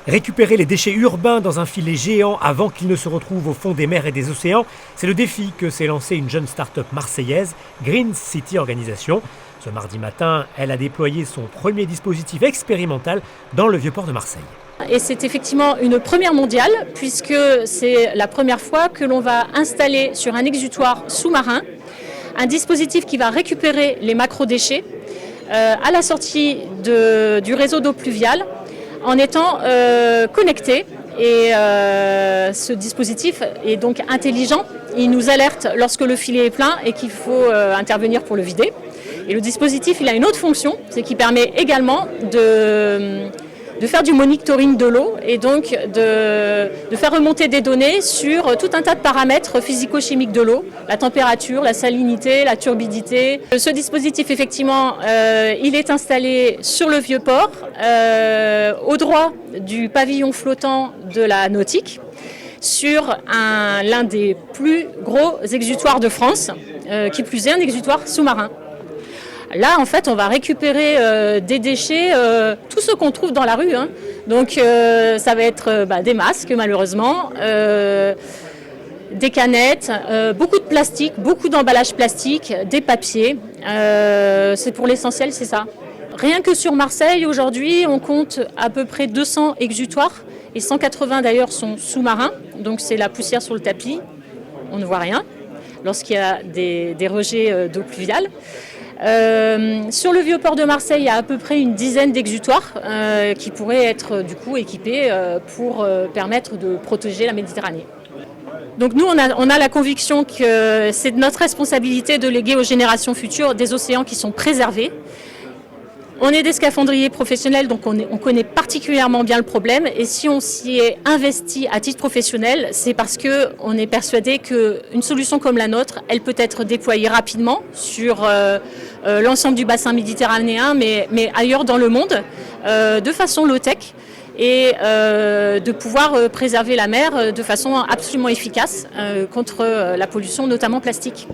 Récupérer les déchets urbains dans un filet géant avant qu'ils ne se retrouvent au fond des mers et des océans, c'est le défi que s'est lancé une jeune start-up marseillaise, Green City Organisation. Ce mardi matin, elle a déployé son premier dispositif expérimental dans le Vieux-Port de Marseille. Et c'est effectivement une première mondiale puisque c'est la première fois que l'on va installer sur un exutoire sous-marin un dispositif qui va récupérer les macrodéchets à la sortie du réseau d'eau pluviale en étant connecté. Et ce dispositif est donc intelligent. Il nous alerte lorsque le filet est plein et qu'il faut intervenir pour le vider. Et le dispositif, il a une autre fonction, c'est qu'il permet également de faire du monitoring de l'eau et donc de faire remonter des données sur tout un tas de paramètres physico-chimiques de l'eau, la température, la salinité, la turbidité. Ce dispositif, effectivement, il est installé sur le Vieux-Port, au droit du pavillon flottant de la nautique, sur l'un des plus gros exutoires de France, qui plus est un exutoire sous-marin. Là, en fait, on va récupérer des déchets, tout ce qu'on trouve dans la rue. Donc, ça va être des masques, malheureusement, des canettes, beaucoup de plastique, beaucoup d'emballages plastiques, des papiers. C'est pour l'essentiel, c'est ça. Rien que sur Marseille, aujourd'hui, on compte à peu près 200 exutoires et 180 d'ailleurs sont sous-marins. Donc, c'est la poussière sur le tapis, on ne voit rien lorsqu'il y a des rejets d'eau pluviale. Sur le Vieux-Port de Marseille, il y a à peu près une dizaine d'exutoires qui pourraient être du coup équipés pour permettre de protéger la Méditerranée. Donc nous, on a la conviction que c'est de notre responsabilité de léguer aux générations futures des océans qui sont préservés. On est des scaphandriers professionnels, donc on connaît particulièrement bien le problème. Et si on s'y est investi à titre professionnel, c'est parce qu'on est persuadé qu'une solution comme la nôtre, elle peut être déployée rapidement sur l'ensemble du bassin méditerranéen, mais ailleurs dans le monde, de façon low-tech, et de pouvoir préserver la mer de façon absolument efficace contre la pollution, notamment plastique.